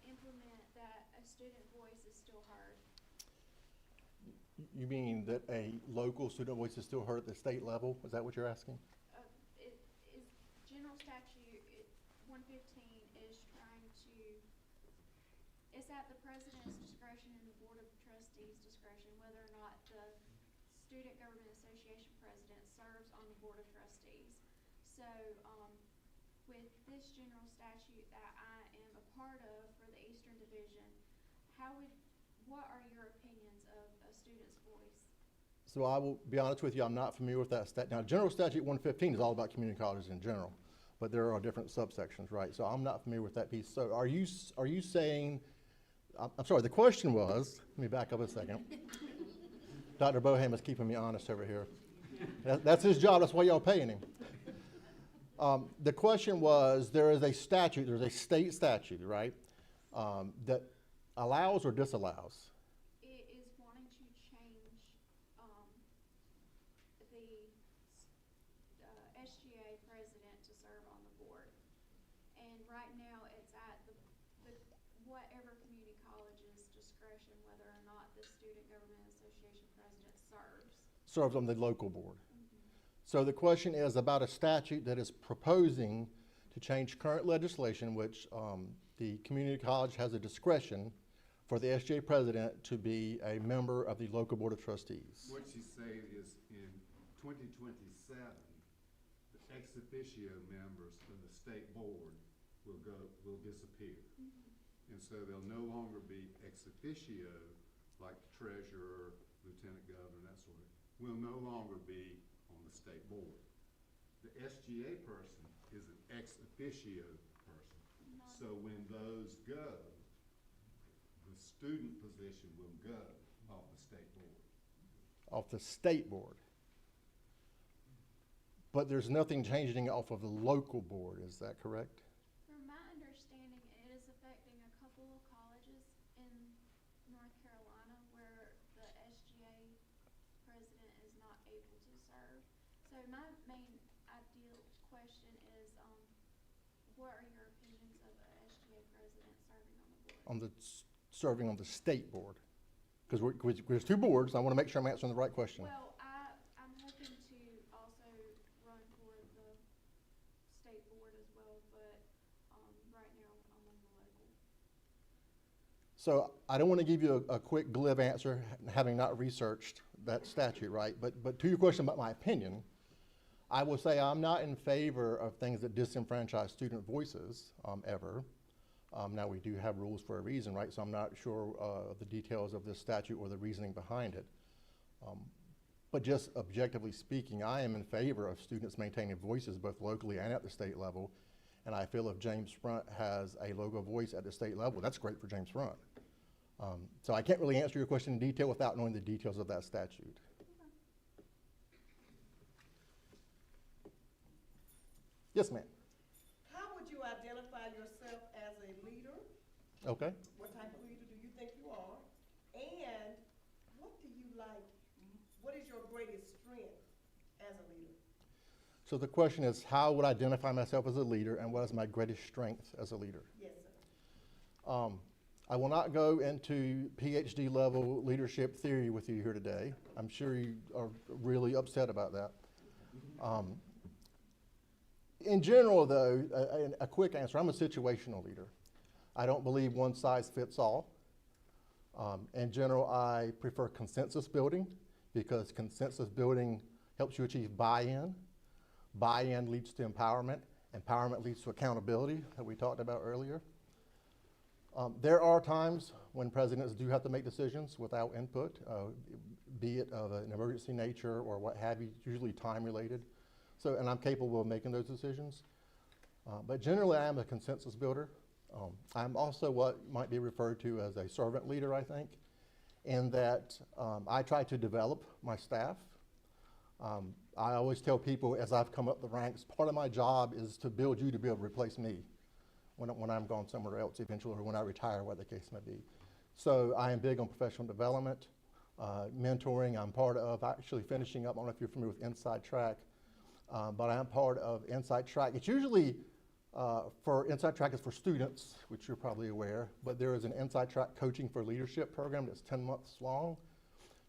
implement that a student voice is still heard? You mean that a local student voice is still heard at the state level? Is that what you're asking? Is General Statute 115 is trying to, it's at the president's discretion and the Board of Trustees' discretion whether or not the Student Government Association president serves on the Board of Trustees. So, with this general statute that I am a part of for the Eastern Division, what are your opinions of a student's voice? So I will be honest with you, I'm not familiar with that Now, General Statute 115 is all about community colleges in general, but there are different subsections, right? So I'm not familiar with that piece. So are you saying, I'm sorry, the question was, let me back up a second. Dr. Boham is keeping me honest over here. That's his job, that's why y'all paying him. The question was, there's a state statute, right, that allows or disallows? It is wanting to change, the SGA president to serve on the board. And right now, it's at the whatever community college's discretion whether or not the Student Government Association president serves. Serves on the local board. So the question is about a statute that is proposing to change current legislation, which the community college has a discretion for the SGA president to be a member of the local board of trustees. What she's saying is in 2027, the ex officio members of the state board will disappear. And so they'll no longer be ex officio, like the treasurer, lieutenant governor, that sort of, will no longer be on the state board. The SGA person is an ex officio person. So when those go, the student position will go off the state board. Off the state board. But there's nothing changing off of the local board, is that correct? From my understanding, it is affecting a couple of colleges in North Carolina where the SGA president is not able to serve. So my main ideal question is, what are your opinions of an SGA president serving on the board? Serving on the state board? Because there's two boards, I want to make sure I'm answering the right question. Well, I'm hoping to also run for the state board as well, but right now I'm on the local. So I don't want to give you a quick glib answer, having not researched that statute, right? But to your question about my opinion, I will say I'm not in favor of things that disenfranchise student voices ever. Now we do have rules for a reason, right? So I'm not sure of the details of this statute or the reasoning behind it. But just objectively speaking, I am in favor of students maintaining voices both locally and at the state level. And I feel if James Sprunt has a local voice at the state level, that's great for James Sprunt. So I can't really answer your question in detail without knowing the details of that statute. Yes, ma'am. How would you identify yourself as a leader? Okay. What type of leader do you think you are? And what do you like? What is your greatest strength as a leader? So the question is, how would I identify myself as a leader, and what is my greatest strength as a leader? Yes, sir. I will not go into PhD level leadership theory with you here today. I'm sure you are really upset about that. In general, though, a quick answer, I'm a situational leader. I don't believe one size fits all. In general, I prefer consensus building because consensus building helps you achieve buy-in. Buy-in leads to empowerment. Empowerment leads to accountability that we talked about earlier. There are times when presidents do have to make decisions without input, be it of an emergency nature or what have you, usually time related. So, and I'm capable of making those decisions. But generally I am a consensus builder. I'm also what might be referred to as a servant leader, I think, in that I try to develop my staff. I always tell people as I've come up the ranks, part of my job is to build you to be able to replace me when I'm gone somewhere else eventually, or when I retire, what the case may be. So I am big on professional development, mentoring. I'm part of actually finishing up, I don't know if you're familiar with Inside Track, but I am part of Inside Track. It's usually for Inside Track is for students, which you're probably aware, but there is an Inside Track Coaching for Leadership program that's 10 months long.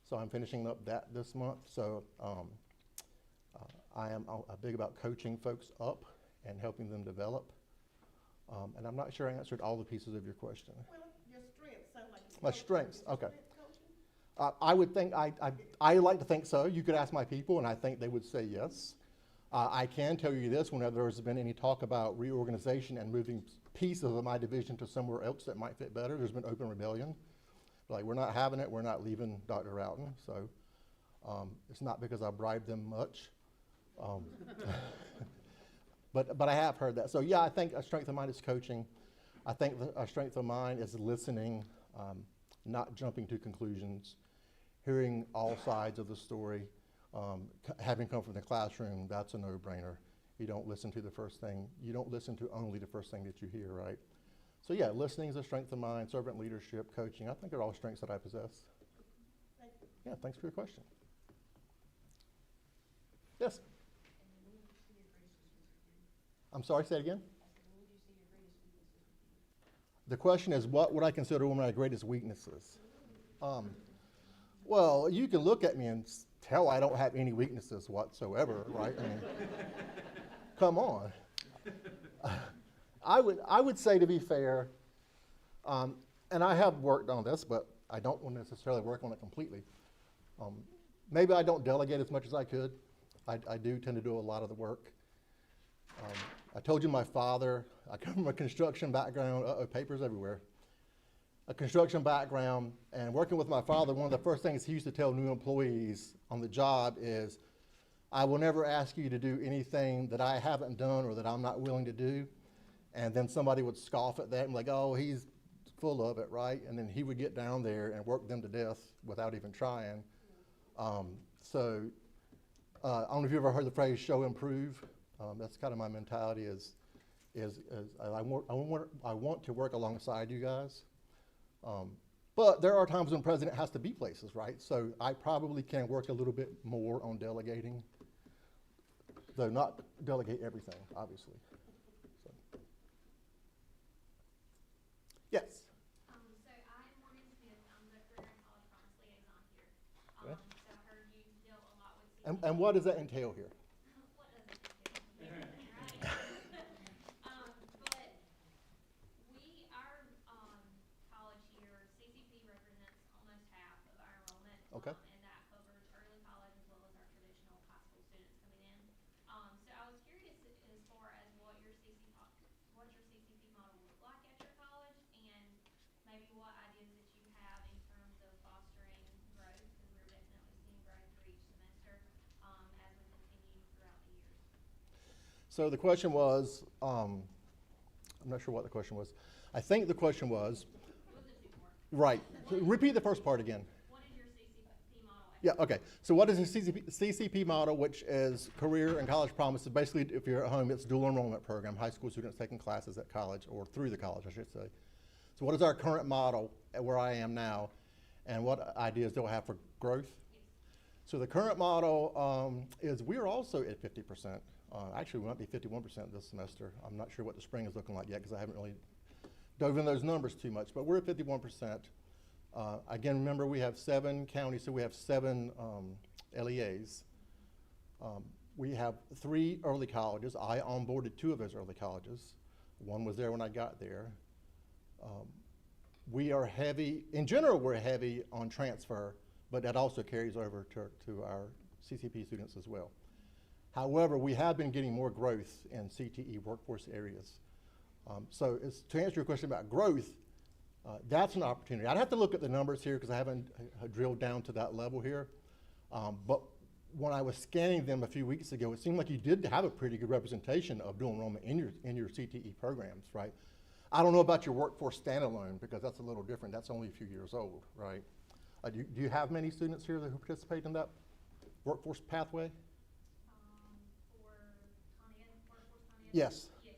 So I'm finishing up that this month. So I am big about coaching folks up and helping them develop. And I'm not sure I answered all the pieces of your question. Well, your strengths sound like My strengths, okay. I would think, I like to think so. You could ask my people, and I think they would say yes. I can tell you this, whenever there's been any talk about reorganization and moving pieces of my division to somewhere else that might fit better, there's been open rebellion. Like, we're not having it, we're not leaving Dr. Roughton, so it's not because I bribed them much. But I have heard that. So yeah, I think a strength of mine is coaching. I think a strength of mine is listening, not jumping to conclusions, hearing all sides of the story. Having come from the classroom, that's a no-brainer. You don't listen to the first thing. You don't listen to only the first thing that you hear, right? So yeah, listening is a strength of mine. Servant leadership, coaching, I think they're all strengths that I possess. Thank you. Yeah, thanks for your question. Yes? I'm sorry, say it again? The question is, what would I consider one of my greatest weaknesses? Well, you can look at me and tell I don't have any weaknesses whatsoever, right? I mean, come on. I would say, to be fair, and I have worked on this, but I don't want to necessarily work on it completely. Maybe I don't delegate as much as I could. I do tend to do a lot of the work. I told you my father, I come from a construction background, papers everywhere. A construction background, and working with my father, one of the first things he used to tell new employees on the job is, I will never ask you to do anything that I haven't done or that I'm not willing to do. And then somebody would scoff at that and like, oh, he's full of it, right? And then he would get down there and work them to death without even trying. I don't know if you've ever heard the phrase show and prove. That's kind of my mentality is I want to work alongside you guys. But there are times when president has to be places, right? So I probably can work a little bit more on delegating, though not delegate everything, obviously. So. Yes? So I'm Morgan Smith. I'm the Career and College Promise Liaison here. Okay. So I heard you dealt a lot with And what does that entail here? What does it entail? Everything, right? But our college here, CCP represents almost half of our enrollment. Okay. And that covers early college as well as our traditional high school students coming in. So I was curious as far as what your CCP model looked like at your college, and maybe what ideas that you have in terms of fostering growth, because we're definitely seeing growth for each semester as we continue throughout the years. So the question was, I'm not sure what the question was. I think the question was, It was a two-part. right, so repeat the first part again. What is your CCP model? Yeah, okay. So what is a CCP model, which is Career and College Promise? Basically, if you're at home, it's dual enrollment program, high school students taking classes at college, or through the college, I should say. So what is our current model at where I am now, and what ideas do I have for growth? Yes. So the current model is we're also at 50%. Actually, we might be 51% this semester. I'm not sure what the spring is looking like yet because I haven't really dove in those numbers too much, but we're at 51%. Again, remember we have 7 counties, so we have 7 LEAs. We have 3 early colleges. I onboarded 2 of those early colleges. One was there when I got there. We are heavy, in general we're heavy on transfer, but that also carries over to our CCP students as well. However, we have been getting more growth in CTE workforce areas. So to answer your question about growth, that's an opportunity. I'd have to look at the numbers here because I haven't drilled down to that level here. But when I was scanning them a few weeks ago, it seemed like you did have a pretty good representation of dual enrollment in your CTE programs, right? I don't know about your workforce standalone because that's a little different. That's only a few years old, right? Do you have many students here who participate in that workforce pathway? Yes. Yes,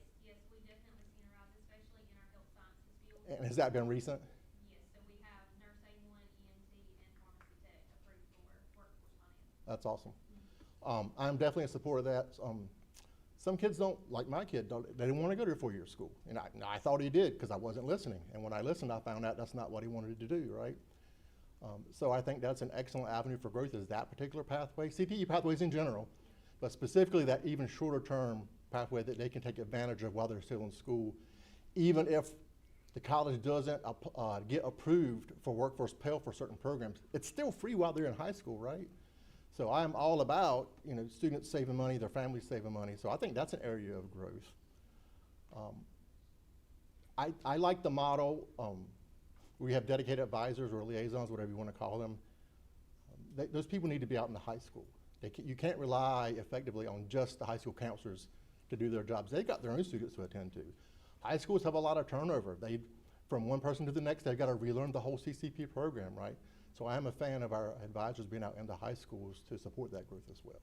we've definitely seen a rise, especially in our health sciences field. And has that been recent? Yes, so we have Nurse A1, EMT, and Pharmacy Tech approved for workforce finance. That's awesome. I'm definitely in support of that. Some kids don't, like my kid, they didn't want to go to a 4-year school. And I thought he did because I wasn't listening. And when I listened, I found out that's not what he wanted to do, right? So I think that's an excellent avenue for growth is that particular pathway. CTE pathways in general, but specifically that even shorter term pathway that they can take advantage of while they're still in school, even if the college doesn't get approved for workforce Pell for certain programs, it's still free while they're in high school, right? So I'm all about, you know, students saving money, their families saving money. So I think that's an area of growth. I like the model. We have dedicated advisors or liaisons, whatever you want to call them. Those people need to be out in the high school. You can't rely effectively on just the high school counselors to do their jobs. They've got their own students to attend to. High schools have a lot of turnover. From one person to the next, they've got to relearn the whole CCP program, right? So I am a fan of our advisors being out in the high schools to support that growth as well.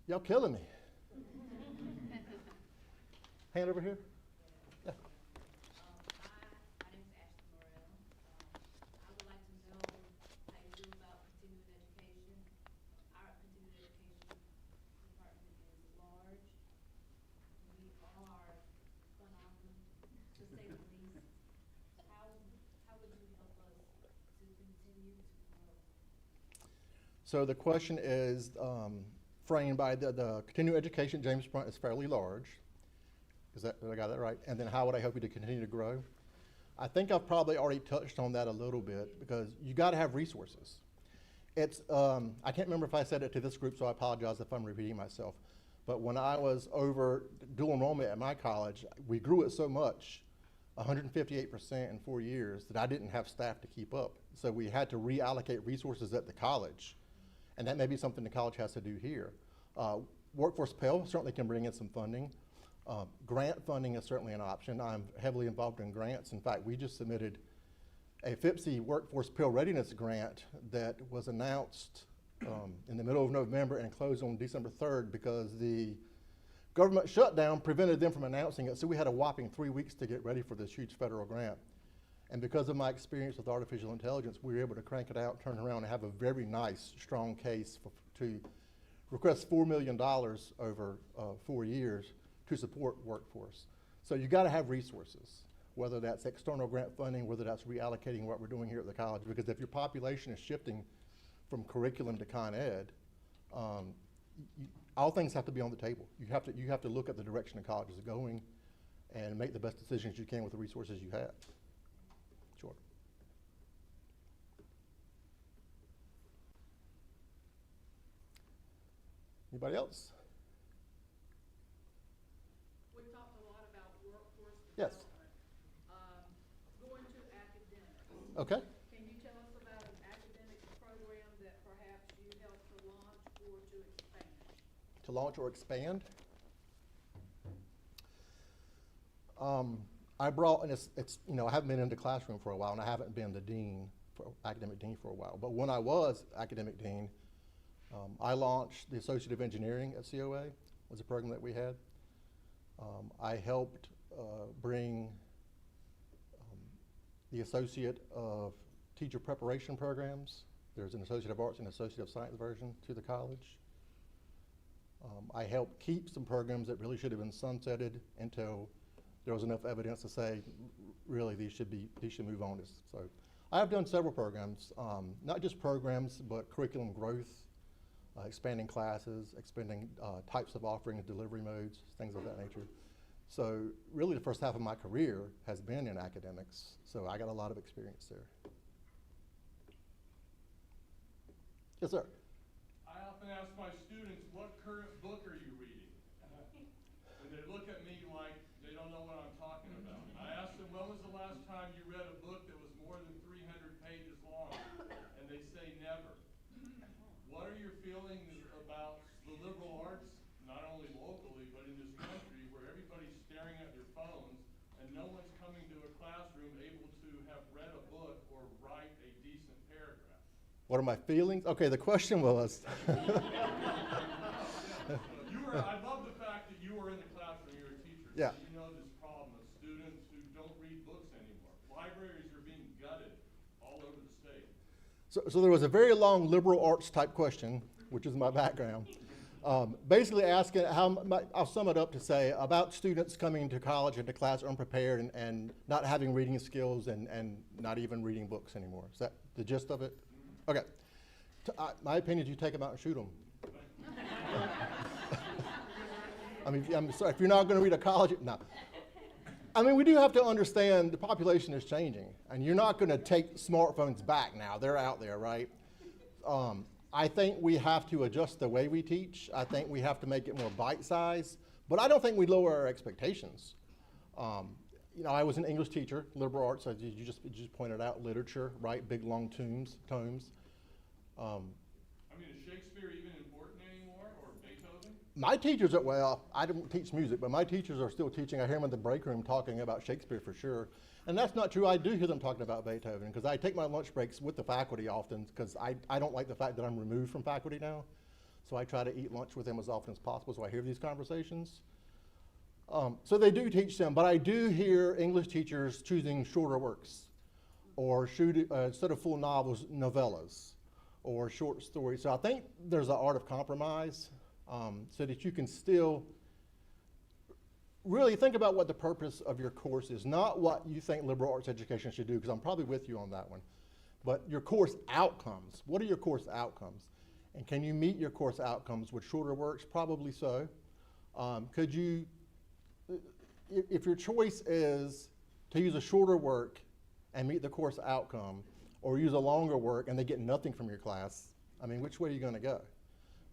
Y'all killing me. Hand over here. Yeah. My name is Ashley Morrell. I would like to know how you feel about continuing education. Our continuing education department is large. We are phenomenal, to say the least. How would you help us to continue to grow? So the question is framed by the continuing education, James Sprunt, is fairly large. Did I got that right? And then how would I help you to continue to grow? I think I've probably already touched on that a little bit because you got to have resources. It's, I can't remember if I said it to this group, so I apologize if I'm repeating myself. But when I was over dual enrollment at my college, we grew it so much, 158% in 4 years, that I didn't have staff to keep up. So we had to reallocate resources at the college. And that may be something the college has to do here. Workforce Pell certainly can bring in some funding. Grant funding is certainly an option. I'm heavily involved in grants. In fact, we just submitted a FIPSI Workforce Pell Readiness Grant that was announced in the middle of November and closed on December 3rd because the government shutdown prevented them from announcing it. So we had a whopping 3 weeks to get ready for this huge federal grant. And because of my experience with artificial intelligence, we were able to crank it out, turn around, and have a very nice, strong case to request $4 million over 4 years to support workforce. So you got to have resources, whether that's external grant funding, whether that's reallocating what we're doing here at the college, because if your population is shifting from curriculum to Con Ed, all things have to be on the table. You have to look at the direction the college is going and make the best decisions you can with the resources you have. Sure. Anybody else? We talked a lot about workforce Yes. development. Going to academics. Okay. Can you tell us about an academics program that perhaps you helped to launch or to expand? To launch or expand? I brought, and it's you know, I haven't been in the classroom for a while, and I haven't been the dean, academic dean for a while. But when I was academic dean, I launched the Associate of Engineering at COA, was a program that we had. I helped bring the Associate of Teacher Preparation programs. There's an Associate of Arts and Associate of Science version to the college. I helped keep some programs that really should have been sunsetted until there was enough evidence to say, really, these should move on. So I have done several programs, not just programs, but curriculum growth, expanding classes, expanding types of offerings, delivery modes, things of that nature. So really the first half of my career has been in academics, so I got a lot of experience there. Yes, sir. I often ask my students, what current book are you reading? And they look at me like they don't know what I'm talking about. I ask them, when was the last time you read a book that was more than 300 pages long? And they say never. What are your feelings about the liberal arts, not only locally, but in this country, where everybody's staring at their phones and no one's coming to a classroom able to have read a book or write a decent paragraph? What are my feelings? Okay, the question was. I love the fact that you were in the classroom, you're a teacher. Yeah. So you know this problem of students who don't read books anymore. Libraries are being gutted all over the state. So there was a very long liberal arts type question, which is my background. Basically asking I'll sum it up to say about students coming to college and to class unprepared and not having reading skills and not even reading books anymore. Is that the gist of it? Okay. My opinion is you take them out and shoot them. I mean, I'm sorry, if you're not going to read a college, no. I mean, we do have to understand the population is changing, and you're not going to take smartphones back now. They're out there, right? I think we have to adjust the way we teach. I think we have to make it more bite-sized, but I don't think we lower our expectations. You know, I was an English teacher, liberal arts, as you just pointed out, literature, right? Big, long tomes. I mean, is Shakespeare even important anymore, or Beethoven? My teachers are, well, I don't teach music, but my teachers are still teaching. I hear them in the break room talking about Shakespeare for sure. And that's not true. I do hear them talking about Beethoven, because I take my lunch breaks with the faculty often, because I don't like the fact that I'm removed from faculty now. So I try to eat lunch with them as often as possible, so I hear these conversations. So they do teach them, but I do hear English teachers choosing shorter works, or instead of full novels, novellas, or short stories. So I think there's an art of compromise, so that you can still really think about what the purpose of your course is, not what you think liberal arts education should do, because I'm probably with you on that one, but your course outcomes. What are your course outcomes? And can you meet your course outcomes with shorter works? Probably so. Could you, if your choice is to use a shorter work and meet the course outcome, or use a longer work and they get nothing from your class, I mean, which way are you going to go?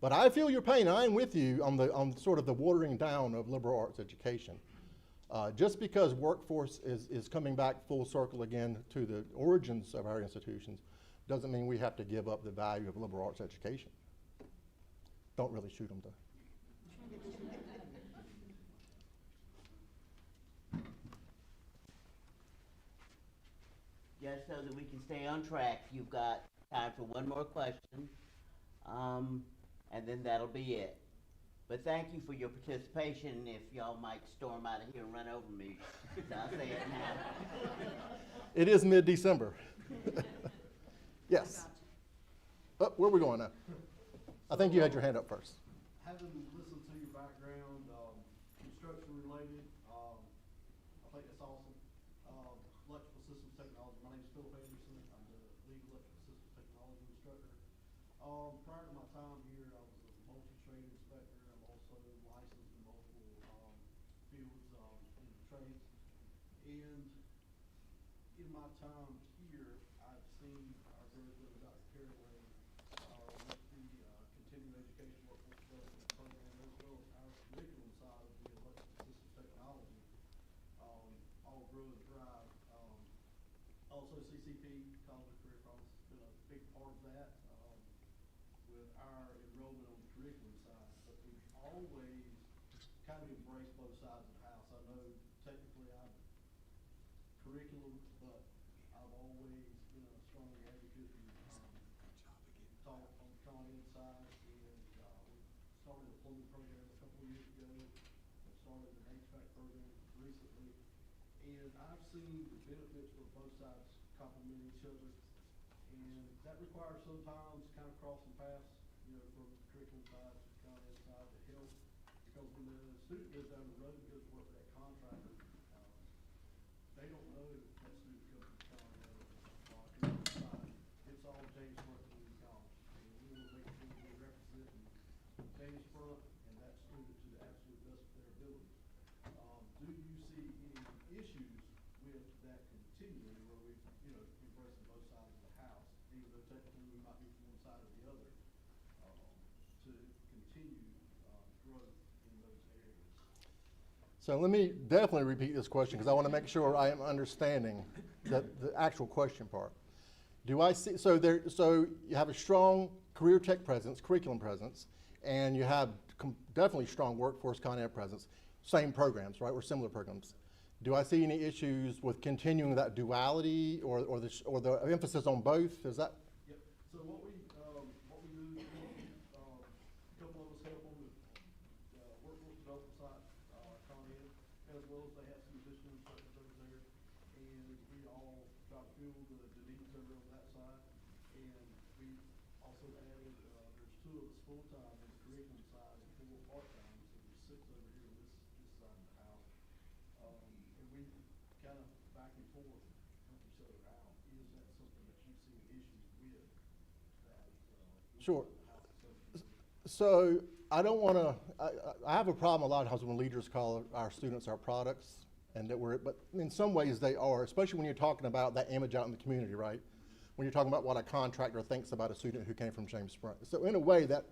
But I feel your pain. I'm with you on sort of the watering down of liberal arts education. Just because workforce is coming back full circle again to the origins of our institutions doesn't mean we have to give up the value of liberal arts education. Don't really shoot them, though. Just so that we can stay on track, you've got time for one more question, and then that'll be it. But thank you for your participation. If y'all might storm out of here and run over me, I'll say it now. It is mid-December. Yes. Oh, where are we going now? I think you had your hand up first. Having listened to your background, construction related, I think that's awesome. Electrical systems technology, my name is Philip Anderson, I'm the lead electrical systems technology instructor. Prior to my time here, I was a multi-trade inspector. I'm also licensed in multiple fields in the trades. And in my time here, I've seen our very good Dr. Caraway with the continuing education workforce development program, as well as our curriculum side of the electrical systems technology, all grow and thrive. Also CCP, College of Career Promise, has been a big part of that with our enrollment on the curriculum side. But we've always kind of embraced both sides of the house. I know technically I'm curriculum, but I've always been a strong advocate and taught on the Con-Ed side. And we started a plumbing program a couple of years ago. We started an HVAC program recently. And I've seen the benefits where both sides complement each other. And that requires sometimes kind of crossing paths, you know, from the curriculum side to the Con-Ed side to help. Because when the student goes down the road and goes to work for that contractor, they don't know that student comes from Con-Ed or curriculum side. It's all James Sprunt Community College. And we want to make sure we're representing James Sprunt and that student to the absolute best of their ability. Do you see any issues with that continuing where we, you know, embracing both sides of the house, even though technically we might be from one side or the other, to continue growth in those areas? So let me definitely repeat this question, because I want to make sure I am understanding the actual question part. Do I see, so you have a strong career tech presence, curriculum presence, and you have definitely strong workforce Con-Ed presence, same programs, right, or similar programs. Do I see any issues with continuing that duality or the emphasis on both? Is that? Yep. So what we do is a couple of us help on the workforce development side, Con-Ed, as well as they have some additional instructors over there, and we all try to fill the needs over on that side. And we also added, there's 2 of us full-time on the curriculum side and 4 part-time, so there's 6 over here on this side of the house. And we kind of back and forth help each other out. Is that something that you've seen issues with that? Sure. So I don't want to, I have a problem a lot of times when leaders call our students our products, and that but in some ways they are, especially when you're talking about that image out in the community, right? When you're talking about what a contractor thinks about a student who came from James Sprunt. So in a way, they're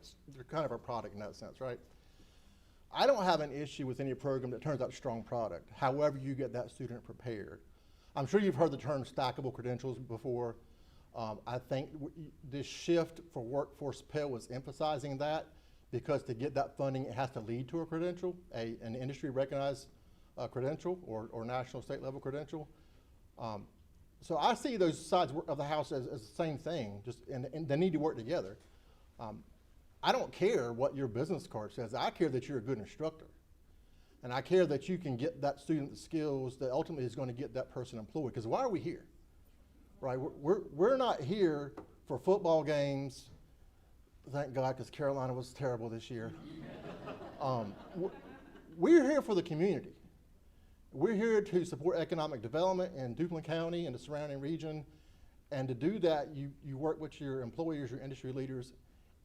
kind of a product in that sense, right? I don't have an issue with any program that turns out a strong product, however you get that student prepared. I'm sure you've heard the term stackable credentials before. I think this shift for Workforce Pell was emphasizing that, because to get that funding, it has to lead to a credential, an industry recognized credential or national state level credential. So I see those sides of the house as the same thing, and they need to work together. I don't care what your business card says. I care that you're a good instructor. And I care that you can get that student the skills that ultimately is going to get that person employed. Because why are we here? Right? We're not here for football games. Thank God, because Carolina was terrible this year. We're here for the community. We're here to support economic development in Duplin County and the surrounding region. And to do that, you work with your employers, your industry leaders,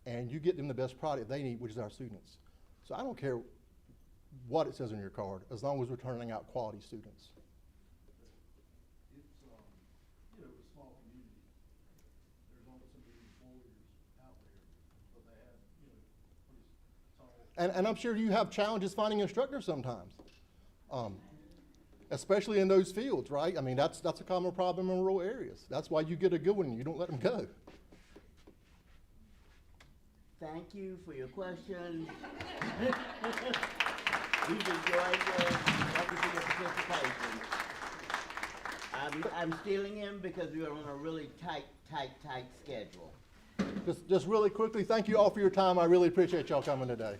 and you get them the best product they need, which is our students. So I don't care what it says on your card, as long as we're turning out quality students. It's, you know, a small community. There's only so many employers out there, but they have, you know, pretty tall. And I'm sure you have challenges finding instructors sometimes, especially in those fields, right? I mean, that's a common problem in rural areas. That's why you get a good one and you don't let them go. Thank you for your question. We've enjoyed thank you for your participation. I'm stealing him because we are on a really tight schedule. Just really quickly, thank you all for your time. I really appreciate y'all coming today.